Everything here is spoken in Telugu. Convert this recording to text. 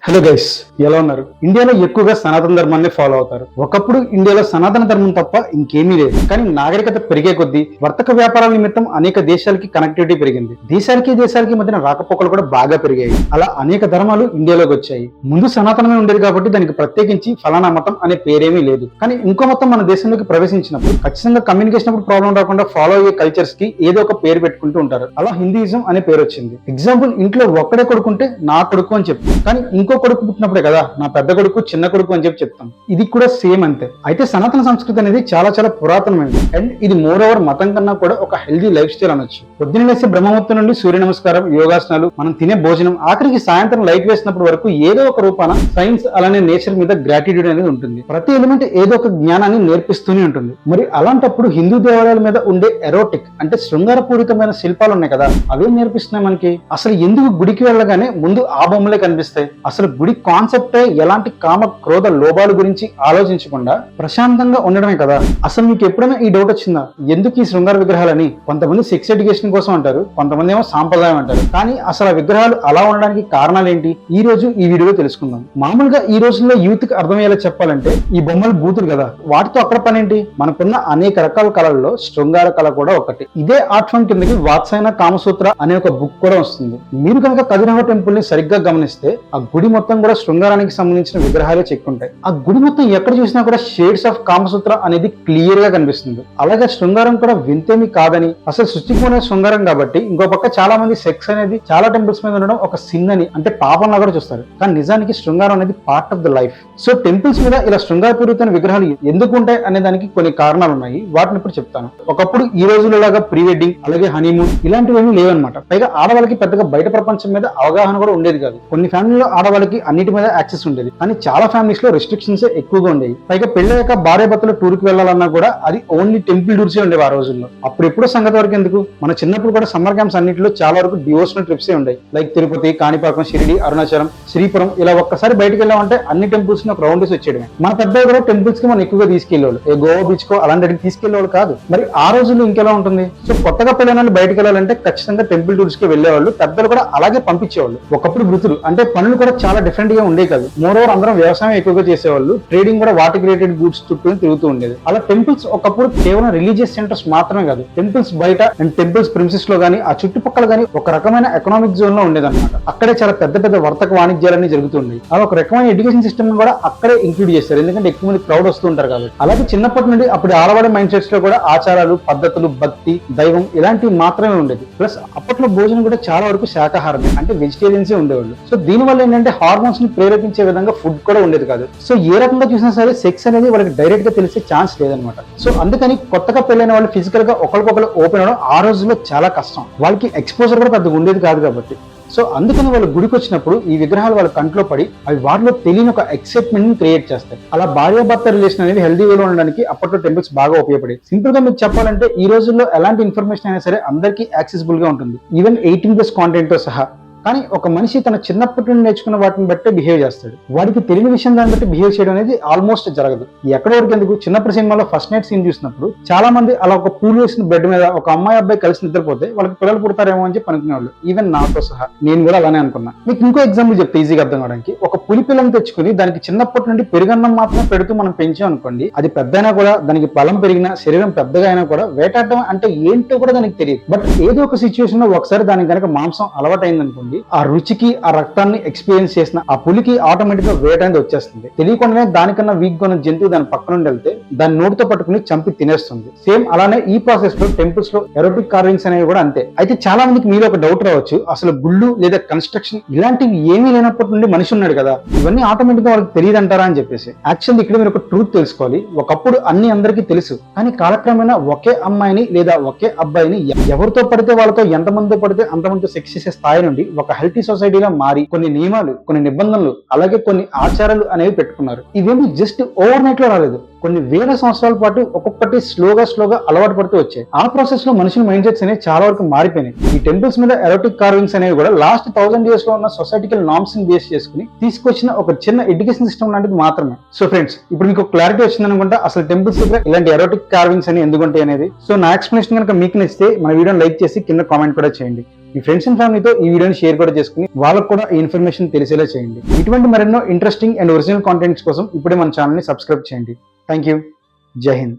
హలో గైస్, ఎలా ఉన్నారు? ఇండియాలో ఎక్కువగా సనాతన ధర్మాన్ని ఫాలో అవుతారు. ఒకప్పుడు ఇండియాలో సనాతన ధర్మం తప్ప ఇంకేమీ లేదు. కానీ నాగరికత పెరిగే కొద్దీ వర్తక వ్యాపారాల నిమిత్తం అనేక దేశాలకి కనెక్టివిటీ పెరిగింది. దేశాలకి మధ్యన రాకపోకలు కూడా బాగా పెరిగాయి. అలా అనేక ధర్మాలు ఇండియాలోకి వచ్చాయి. ముందు సనాతనమే ఉండేది కాబట్టి దానికి ప్రత్యేకించి ఫలానా మతం అనే పేరేమీ లేదు. కానీ ఇంకో మతం మన దేశంలోకి ప్రవేశించినప్పుడు ఖచ్చితంగా కమ్యూనికేషన్ అప్పుడు ప్రాబ్లం రాకుండా ఫాలో అయ్యే కల్చర్స్ కి ఏదో ఒక పేరు పెట్టుకుంటూ ఉంటారు. అలా హిందూయిజం అనే పేరు వచ్చింది. ఎగ్జాంపుల్, ఇంట్లో ఒక్కడే కొడుకుంటే నా కొడుకు అని చెప్తాం. కానీ ఇంకో కొడుకు పుట్టినప్పుడే కదా నా పెద్ద కొడుకు చిన్న కొడుకు అని చెప్తాం. ఇది కూడా సేమ్ అంతే. అయితే సనాతన సంస్కృతి అనేది చాలా పురాతనమైనది. అండ్ ఇది మోర్ ఓవర్ మతం కన్నా కూడా ఒక హెల్దీ లైఫ్ స్టైల్ అనొచ్చు. పొద్దున్న లేసే బ్రహ్మముహూర్తం నుండి సూర్య నమస్కారం, యోగాసనాలు, మనం తినే భోజనం, ఆఖరికి సాయంత్రం లైట్ వేసినప్పుడు వరకు ఏదో ఒక రూపాన సైన్స్ అలానే నేచర్ మీద గ్రాటిట్యూడ్ అనేది ఉంటుంది. ప్రతి ఎలిమెంట్ ఏదో ఒక జ్ఞానాన్ని నేర్పిస్తూనే ఉంటుంది. మరి అలాంటప్పుడు హిందూ దేవాలయాల మీద ఉండే ఎరోటిక్ అంటే శృంగారపూరితమైన శిల్పాలు ఉన్నాయి కదా, అవేం నేర్పిస్తున్నాయి మనకి? అసలు ఎందుకు గుడికి వెళ్ళగానే ముందు ఆ బొమ్మలే కనిపిస్తాయి? అసలు గుడి కాన్సెప్టే ఎలాంటి కామ క్రోధ లోభాల గురించి ఆలోచించకుండా ప్రశాంతంగా ఉండడమే కదా. అసలు మీకు ఎప్పుడైనా ఈ డౌట్ వచ్చిందా, ఎందుకు ఈ శృంగార విగ్రహాలని? కొంతమంది సెక్స్ ఎడ్యుకేషన్ కోసం అంటారు, కొంతమంది ఏమో సాంప్రదాయం అంటారు. కానీ అసలు ఆ విగ్రహాలు అలా ఉండడానికి కారణాలు ఏంటి? ఈ రోజు ఈ వీడియోలో తెలుసుకుందాం. మామూలుగా ఈ రోజుల్లో యూత్ కి అర్థమయ్యేలా చెప్పాలంటే ఈ బొమ్మలు బూతులు కదా, వాటితో అక్కడ పని ఏంటి? మనకున్న అనేక రకాల కళల్లో శృంగార కళ కూడా ఒకటి. ఇదే ఆర్ట్ ఫామ్ కిందకి వాత్సాయన కామసూత్ర అనే ఒక బుక్ కూడా వస్తుంది. మీరు కనుక ఖజురహో టెంపుల్ ని సరిగ్గా గమనిస్తే ఆ గుడి మొత్తం కూడా శృంగారానికి సంబంధించిన విగ్రహాలే చెక్కుంటాయి. ఆ గుడి మొత్తం ఎక్కడ చూసినా కూడా షేడ్స్ ఆఫ్ కామసూత్ర అనేది క్లియర్ గా కనిపిస్తుంది. అలాగే శృంగారం కూడా వింతేమి కాదని, అసలు సృష్టికి శృంగారం కాబట్టి ఇంకో పక్క చాలా మంది సెక్స్ అనేది చాలా టెంపుల్స్ మీద ఉండడం ఒక సిన్ అని, అంటే పాపంలా కూడా చూస్తారు. కానీ నిజానికి శృంగారం అనేది part of the life. So temples మీద ఇలా శృంగారపూరితమైన విగ్రహాలు ఎందుకు ఉంటాయి అనే దానికి కొన్ని కారణాలు ఉన్నాయి. వాటిని ఇప్పుడు చెప్తాను. ఒకప్పుడు ఈ రోజుల్లో లాగా ప్రీ వెడ్డింగ్ అలాగే హనీమూన్ ఇలాంటివేమీ లేవన్నమాట. పైగా ఆడవాళ్ళకి పెద్దగా బయట ప్రపంచం మీద అవగాహన కూడా ఉండేది కాదు. కొన్ని ఫ్యామిలీలో ఆడవాళ్ళకి అన్నిటి మీద యాక్సెస్ ఉండేది, కానీ చాలా ఫ్యామిలీస్ లో రెస్ట్రిక్షన్స్ ఎక్కువగా ఉండేవి. పైగా పెళ్ళయ్యాక భార్య భర్తలు టూర్ కి వెళ్ళాలన్నా కూడా అది ఓన్లీ టెంపుల్ టూర్స్ ఉండేవి ఆ రోజుల్లో. అప్పుడు ఎప్పుడో సంగతి వరకు ఎందుకు, మన చిన్నప్పుడు కూడా సమ్మర్ క్యాంప్స్ అన్నింటిలో చాలా వరకు డివోషనల్ ట్రిప్స్ ఉండేవి. లైక్ తిరుపతి, కాణిపాకం, షిరిడి, అరుణాచలం, శ్రీపురం. ఇలా ఒక్కసారి బయటకు వెళ్ళామంటే అన్ని టెంపుల్స్ ఒక రౌండ్ వేసి వచ్చేయడమే. మన పెద్ద కూడా టెంపుల్స్ కి మనం ఎక్కువగా తీసుకెళ్లేవాళ్ళు. గోవా బీచ్ కో అలాంటి తీసుకెళ్లేవాళ్ళు కాదు. మరి ఆ రోజుల్లో ఇంకెలా ఉంటుంది? సో కొత్తగా పెళ్ళైన బయటకు వెళ్ళాలంటే ఖచ్చితంగా టెంపుల్ టూర్స్ కి వెళ్లేవాళ్ళు. పెద్దలు కూడా అలాగే పంపించేవాళ్ళు. ఒకప్పుడు వృత్తులు అంటే పనులు కూడా చాలా డిఫరెంట్ గా ఉండే కాదు. మోర్ ఓవర్ అందరం వ్యవసాయం ఎక్కువగా చేసేవాళ్ళు. ట్రేడింగ్ కూడా వాటికి రిలేటెడ్ గూడ్స్ చుట్టూ తిరుగుతూ ఉండేది. అలా టెంపుల్స్ ఒకప్పుడు కేవలం రిలీజియస్ సెంటర్స్ మాత్రమే కాదు, టెంపుల్స్ బయట అండ్ టెంపుల్స్ ప్రిన్సెస్ లో గానీ ఆ చుట్టుపక్కల గానీ ఒక రకమైన ఎకనామిక్ జోన్ లో ఉండేదన్నమాట. అక్కడే చాలా పెద్ద వర్తక వాణిజ్యాలన్నీ జరుగుతుండేవి. అలా ఒక రకమైన ఎడ్యుకేషన్ సిస్టమ్ కూడా అక్కడే ఇంక్లూడ్ చేస్తారు, ఎందుకంటే ఎక్కువ మంది క్రౌడ్ వస్తూ ఉంటారు కాబట్టి. అలాగే చిన్నప్పటి నుండి అప్పుడు ఆడవాడి మైండ్ సెట్స్ లో కూడా ఆచారాలు, పద్ధతులు, భక్తి, దైవం ఇలాంటివి మాత్రమే ఉండేది. ప్లస్ అప్పట్లో భోజనం కూడా చాలా వరకు శాకాహారమే, అంటే వెజిటేరియన్సే ఉండేవాళ్ళు. సో దీని వల్ల ఏంటంటే హార్మోన్స్ ని ప్రేరేపించే విధంగా ఫుడ్ కూడా ఉండేది కాదు. సో ఏ రకంగా చూసినా సరే సెక్స్ అనేది వాళ్ళకి డైరెక్ట్ గా తెలిసే ఛాన్స్ లేదనమాట. సో అందుకని కొత్తగా పెళ్ళైన వాళ్ళు ఫిజికల్ గా ఒకరికొకరు ఓపెన్ అవడం ఆ రోజుల్లో చాలా కష్టం. వాళ్ళకి ఎక్స్పోజర్ కూడా పెద్దగా ఉండేది కాదు కాబట్టి. సో అందుకని వాళ్ళు గుడికి వచ్చినప్పుడు ఈ విగ్రహాలు వాళ్ళ కంట్లో పడి అవి వాటిలో తెలియని ఒక ఎక్సైట్మెంట్ ని క్రియేట్ చేస్తాయి. అలా భార్యాభర్త రిలేషన్ అనేది హెల్దీ వేలో ఉండడానికి అప్పట్లో టెంపుల్స్ బాగా ఉపయోగపడి. సింపుల్ గా మీకు చెప్పాలంటే ఈ రోజుల్లో ఎలాంటి ఇన్ఫర్మేషన్ అయినా సరే అందరికీ యాక్సెసిబుల్ గా ఉంటుంది, ఈవెన్ 18+ కాంటెంట్ తో సహా. కానీ ఒక మనిషి తన చిన్నప్పటి నుండి నేర్చుకున్న వాటిని బట్టే బిహేవ్ చేస్తాడు. వాడికి తెలియని విషయం దాన్ని బట్టి బిహేవ్ చేయడం అనేది ఆల్మోస్ట్ జరగదు. ఎక్కడి వరకు ఎందుకు, చిన్నప్పుడు సినిమాలో ఫస్ట్ నైట్ సీన్ చూసినప్పుడు చాలా మంది అలా ఒక పూలు వేసిన బెడ్ మీద ఒక అమ్మాయి అబ్బాయి కలిసి నిద్రపోతే వాళ్ళకి పిల్లలు పుడతారేమో అని చెప్పి అనుకునేవాళ్ళు. ఈవెన్ నాతో సహా నేను కూడా అలానే అనుకున్నా. మీకు ఇంకో ఎగ్జాంపుల్ చెప్తే ఈజీగా అర్థం కావడానికి, ఒక పులి పిల్లని తెచ్చుకుని దానికి చిన్నప్పటి నుండి పెరుగన్నం మాత్రమే పెడుతూ మనం పెంచాం అనుకోండి, అది పెద్దయినా కూడా, దానికి బలం పెరిగినా, శరీరం పెద్దగా అయినా కూడా వేటాడటం అంటే ఏంటో కూడా దానికి తెలియదు. బట్ ఏదో ఒక సిచ్యువేషన్ లో ఒకసారి దానికి కనుక మాంసం అలవాటైంది అనుకోండి, ఆ రుచికి ఆ రక్తాన్ని ఎక్స్పీరియన్స్ చేసిన ఆ పులికి ఆటోమేటిక్ గా వేట అనేది వచ్చేస్తుంది. తెలియకుండానే దానికన్నా వీక్ గా ఉన్న జంతువు దాని పక్క నుండి వెళ్తే దాని నోటితో పట్టుకుని చంపి తినేస్తుంది. సేమ్ అలానే ఈ ప్రాసెస్ లో టెంపుల్స్ లో ఎరోటిక్ కార్వింగ్స్ అనేవి కూడా అంతే. అయితే చాలా మందికి మీరు ఒక డౌట్ రావచ్చు, అసలు గుళ్ళు లేదా కన్స్ట్రక్షన్ ఇలాంటివి ఏమీ లేనప్పటి నుండి మనిషి ఉన్నాడు కదా, ఇవన్నీ ఆటోమేటిక్ గా వాళ్ళకి తెలియదు అంటారా అని చెప్పేసి. యాక్చువల్లీ ఇక్కడ మీరు ఒక ట్రూత్ తెలుసుకోవాలి. ఒకప్పుడు అన్ని అందరికీ తెలుసు, కానీ కాలక్రమేణా ఒకే అమ్మాయిని లేదా ఒకే అబ్బాయిని ఎవరితో పడితే వాళ్ళతో ఎంతమందితో పడితే అంతమందితో సెక్స్ చేసే స్థాయి నుండి ఒక హెల్తీ సొసైటీగా మారి కొన్ని నియమాలు, కొన్ని నిబంధనలు, అలాగే కొన్ని ఆచారాలు అనేవి పెట్టుకున్నారు. ఇవేమి జస్ట్ ఓవర్ నైట్ లో రాలేదు. కొన్ని వేల సంవత్సరాల పాటు ఒక్కొక్కటి స్లోగా అలవాటు పడుతూ వచ్చాయి. ఆ ప్రాసెస్ లో మనుషుల మైండ్ సెట్స్ అనేవి చాలా వరకు మారిపోయినాయి. ఈ టెంపుల్స్ మీద ఎరోటిక్ కార్వింగ్స్ అనేవి కూడా లాస్ట్ 1000 years లో ఉన్న సొసైటికల్ నార్మ్స్ ని బేస్ చేసుకుని తీసుకొచ్చిన ఒక చిన్న ఎడ్యుకేషన్ సిస్టమ్ లాంటిది మాత్రమే. సో ఫ్రెండ్స్, ఇప్పుడు మీకు క్లారిటీ వచ్చింది అనుకుంటా అసలు టెంపుల్స్ దగ్గర ఇలాంటి ఎరోటిక్ కార్వింగ్స్ అని ఎందుకుంటాయి అనేది. సో నా ఎక్స్ప్లెనేషన్ కనుక మీకు నచ్చితే మన వీడియోని లైక్ చేసి కింద కామెంట్ కూడా చేయండి. మీ ఫ్రెండ్స్ అండ్ ఫ్యామిలీతో ఈ వీడియోని షేర్ కూడా చేసుకుని వాళ్ళకు కూడా ఈ ఇన్ఫర్మేషన్ తెలిసేలా చేయండి. ఇటువంటి మరెన్నో ఇంట్రెస్టింగ్ అండ్ ఒరిజినల్ కాంటెంట్స్ కోసం ఇప్పుడే మన ఛానల్ని సబ్స్క్రైబ్ చేయండి. Thank you. జై హింద్.